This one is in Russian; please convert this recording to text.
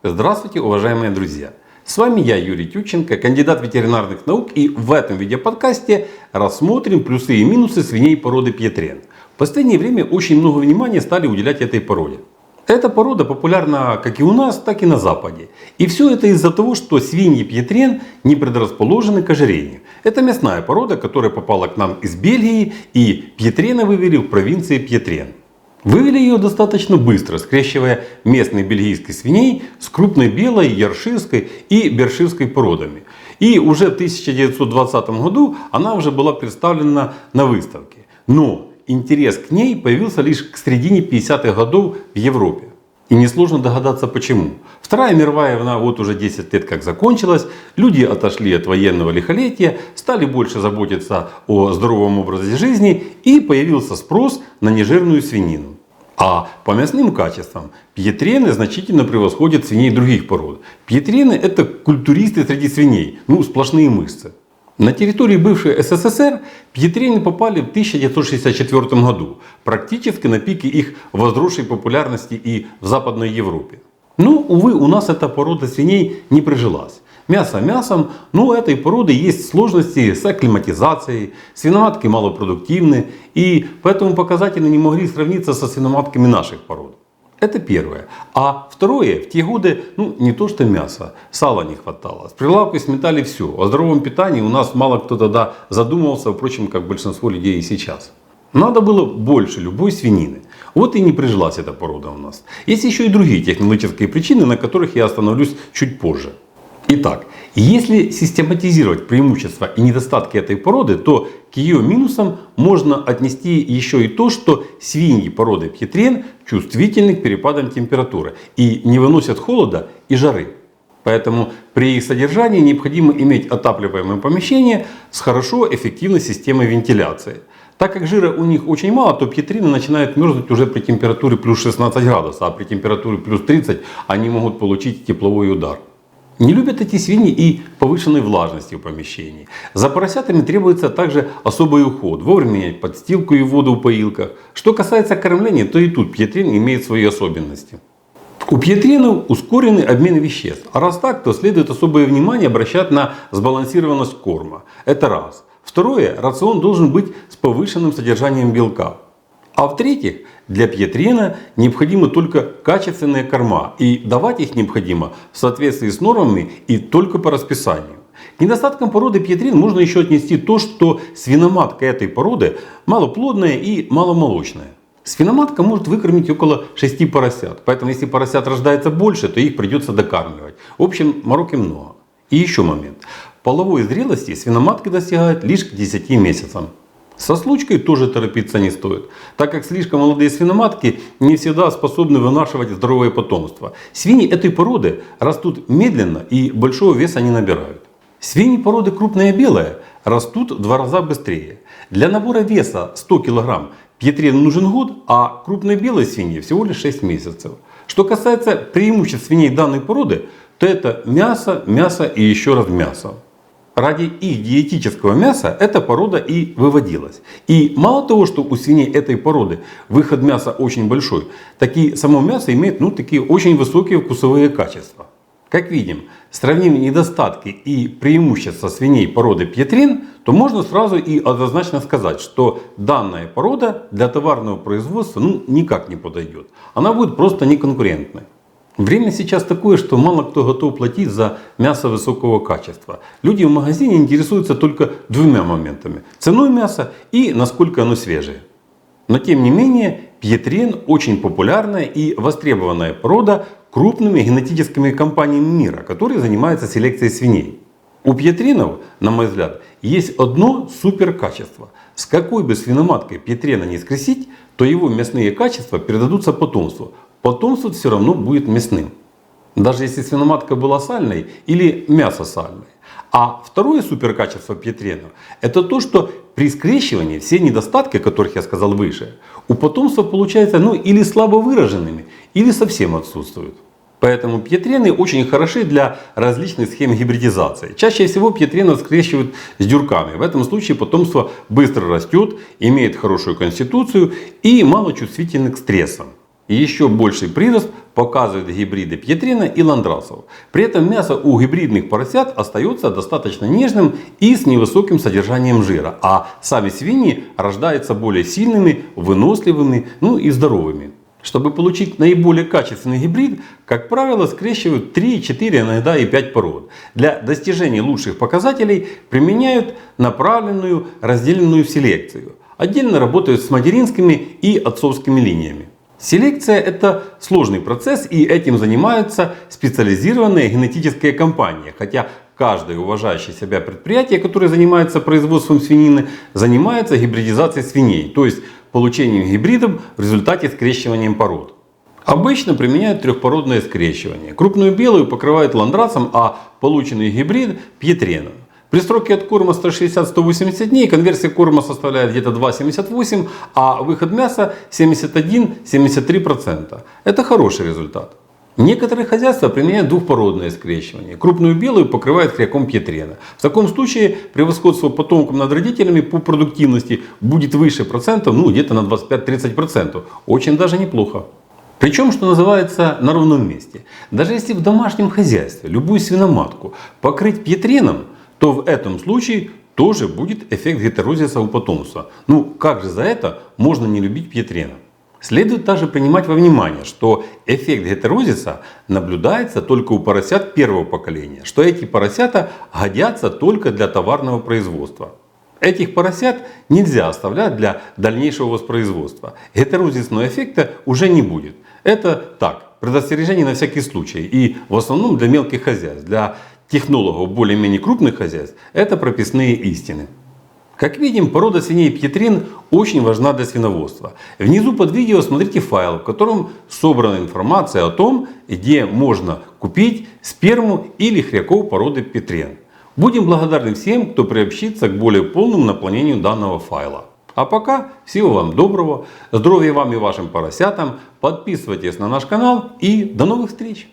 Здравствуйте, уважаемые друзья! С вами я, Юрий Тютченко, кандидат ветеринарных наук, и в этом видеоподкасте рассмотрим плюсы и минусы свиней породы Пьетрен. В последнее время очень много внимания стали уделять этой породе. Эта порода популярна как и у нас, так и на Западе. И все это из-за того, что свиньи Пьетрен не предрасположены к ожирению. Это мясная порода, которая попала к нам из Бельгии, и Пьетрена вывели в провинции Пьетрен. Вывели ее достаточно быстро, скрещивая местные бельгийские свиней с крупной белой, йоркширской и беркширской породами. И уже в 1920 году она уже была представлена на выставке. Но интерес к ней появился лишь к середине 50-х годов в Европе. И несложно догадаться почему. Вторая мировая война вот уже 10 лет как закончилась, люди отошли от военного лихолетия, стали больше заботиться о здоровом образе жизни, и появился спрос на нежирную свинину. А по мясным качествам Пьетрены значительно превосходят свиней других пород. Пьетрены — это культуристы среди свиней, сплошные мышцы. На территории бывшей СССР Пьетрены попали в 1964 году, практически на пике их возросшей популярности и в Западной Европе. Но, увы, у нас эта порода свиней не прижилась. Мясо мясом, но у этой породы есть сложности с акклиматизацией, свиноматки малопродуктивны, и поэтому показатели не могли сравниться со свиноматками наших пород. Это первое. А второе, в те годы, не то что мясо, сала не хватало. С прилавка сметали все. О здоровом питании у нас мало кто тогда задумывался, впрочем, как большинство людей и сейчас. Надо было больше любой свинины. Вот и не прижилась эта порода у нас. Есть еще и другие технологические причины, на которых я остановлюсь чуть позже. Итак, если систематизировать преимущества и недостатки этой породы, то к ее минусам можно отнести еще и то, что свиньи породы Пьетрен чувствительны к перепадам температуры и не выносят холода и жары. Поэтому при их содержании необходимо иметь отапливаемое помещение с хорошо эффективной системой вентиляции. Так как жира у них очень мало, то Пьетрены начинают мерзнуть уже при температуре плюс 16 градусов, а при температуре плюс 30 они могут получить тепловой удар. Не любят эти свиньи и повышенной влажности в помещении. За поросятами требуется также особый уход. Вовремя менять подстилку и воду в поилках. Что касается кормления, то и тут Пьетрен имеет свои особенности. У Пьетренов ускоренный обмен веществ. А раз так, то следует особое внимание обращать на сбалансированность корма. Это раз. Второе, рацион должен быть с повышенным содержанием белка. А в-третьих, для Пьетрена необходимы только качественные корма. И давать их необходимо в соответствии с нормами и только по расписанию. К недостаткам породы Пьетрен можно еще отнести то, что свиноматка этой породы малоплодная и маломолочная. Свиноматка может выкормить около 6 поросят. Поэтому если поросят рождается больше, то их придется докармливать. В общем, мороки много. И еще момент. Половой зрелости свиноматки достигают лишь к 10 месяцам. Со случкой тоже торопиться не стоит, так как слишком молодые свиноматки не всегда способны вынашивать здоровое потомство. Свиньи этой породы растут медленно и большого веса не набирают. Свиньи породы крупная белая растут в 2 раза быстрее. Для набора веса 100 кг Пьетрену нужен год, а крупной белой свиньи всего лишь 6 месяцев. Что касается преимуществ свиней данной породы, то это мясо, мясо и еще раз мясо. Ради их диетического мяса эта порода и выводилась. И мало того, что у свиней этой породы выход мяса очень большой, так и само мясо имеет такие очень высокие вкусовые качества. Как видим, сравнив недостатки и преимущества свиней породы Пьетрен, то можно сразу и однозначно сказать, что данная порода для товарного производства никак не подойдет. Она будет просто неконкурентной. Время сейчас такое, что мало кто готов платить за мясо высокого качества. Люди в магазине интересуются только 2 моментами: ценой мяса и насколько оно свежее. Но тем не менее, Пьетрен очень популярная и востребованная порода крупными генетическими компаниями мира, которые занимаются селекцией свиней. У Пьетренов, на мой взгляд, есть одно суперкачество. С какой бы свиноматкой Пьетрена не скрестить, то его мясные качества передадутся потомству. Потомство все равно будет мясным. Даже если свиноматка была сальной или мясо сальное. А второе суперкачество Пьетренов — это то, что при скрещивании все недостатки, о которых я сказал выше, у потомства получаются или слабо выраженными, или совсем отсутствуют. Поэтому Пьетрены очень хороши для различных схем гибридизации. Чаще всего Пьетренов скрещивают с дюрками. В этом случае потомство быстро растет, имеет хорошую конституцию и мало чувствительны к стрессам. И еще больший прирост показывают гибриды пьетрена и ландрасов. При этом мясо у гибридных поросят остается достаточно нежным и с невысоким содержанием жира. А сами свиньи рождаются более сильными, выносливыми, и здоровыми. Чтобы получить наиболее качественный гибрид, как правило, скрещивают 3, 4, иногда и 5 пород. Для достижения лучших показателей применяют направленную разделенную селекцию. Отдельно работают с материнскими и отцовскими линиями. Селекция – это сложный процесс, и этим занимаются специализированные генетические компании. Хотя каждое уважающее себя предприятие, которое занимается производством свинины, занимается гибридизацией свиней, то есть получением гибридов в результате скрещивания пород. Обычно применяют трехпородное скрещивание. Крупную белую покрывают ландрасом, а полученный гибрид – пьетреном. При сроке откорма 160-180 дней конверсия корма составляет где-то 2,78, а выход мяса 71-73%. Это хороший результат. Некоторые хозяйства применяют двухпородное скрещивание. Крупную белую покрывают хряком пьетрена. В таком случае превосходство потомком над родителями по продуктивности будет выше процентов, где-то на 25-30%. Очень даже неплохо. Причем, что называется, на ровном месте. Даже если в домашнем хозяйстве любую свиноматку покрыть пьетреном, то в этом случае тоже будет эффект гетерозиса у потомства. Как же за это можно не любить пьетрена? Следует также принимать во внимание, что эффект гетерозиса наблюдается только у поросят первого поколения, что эти поросята годятся только для товарного производства. Этих поросят нельзя оставлять для дальнейшего воспроизводства. Гетерозисного эффекта уже не будет. Это так, предостережение на всякий случай. И в основном для мелких хозяйств. Для технологов более-менее крупных хозяйств это прописные истины. Как видим, порода свиней пьетрен очень важна для свиноводства. Внизу под видео смотрите файл, в котором собрана информация о том, где можно купить сперму или хряков породы пьетрен. Будем благодарны всем, кто приобщится к более полному наполнению данного файла. А пока всего вам доброго, здоровья вам и вашим поросятам, подписывайтесь на наш канал и до новых встреч!